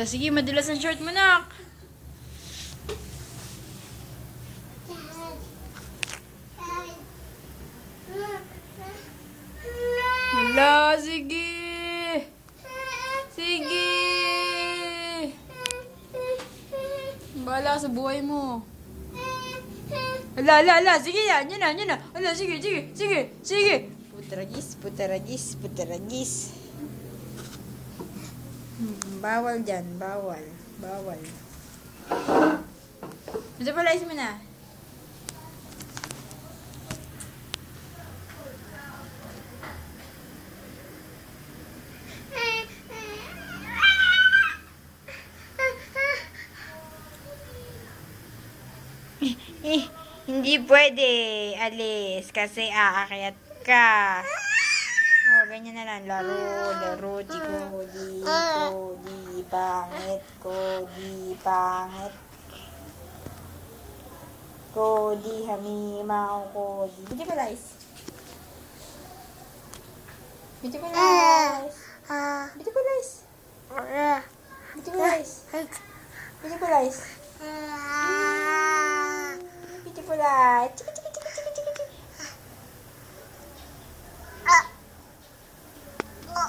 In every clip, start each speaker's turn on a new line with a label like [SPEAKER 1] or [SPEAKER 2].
[SPEAKER 1] Sige, madulas ang short mo, nak. Hala, sige. Sige. Bahala sa buhay mo. Hala. Sige yan. Yan na. Hala, sige. Puteragis. Bawal dyan. Bawal. Ito pala, mo na. Hindi pwede, alis, kasi aakyat ka. Oh, ganyan na lang. Laro, di pangit. Di hamimaw, di. Beautiful eyes.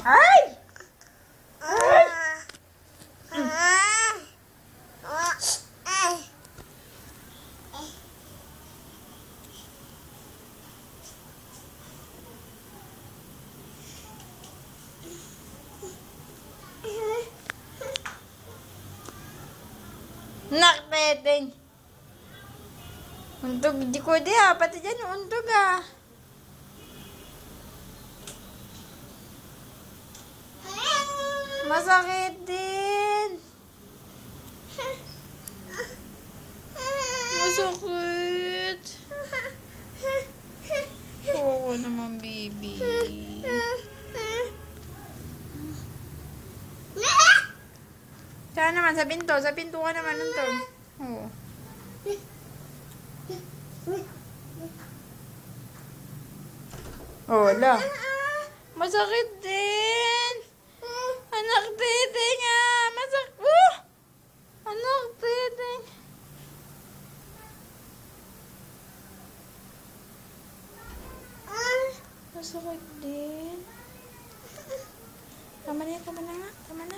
[SPEAKER 1] Ay! Nakpeting. Untog, di ko di ha. Pati dyan, untog ha. Masakit din. Masakit. Oo naman, baby. Saan naman? Sa pinto ka naman, untog. Oo. Oh, wala. Masakit din. Anak tete nga. Masakit. Anak tete. Masakit din. Tama na.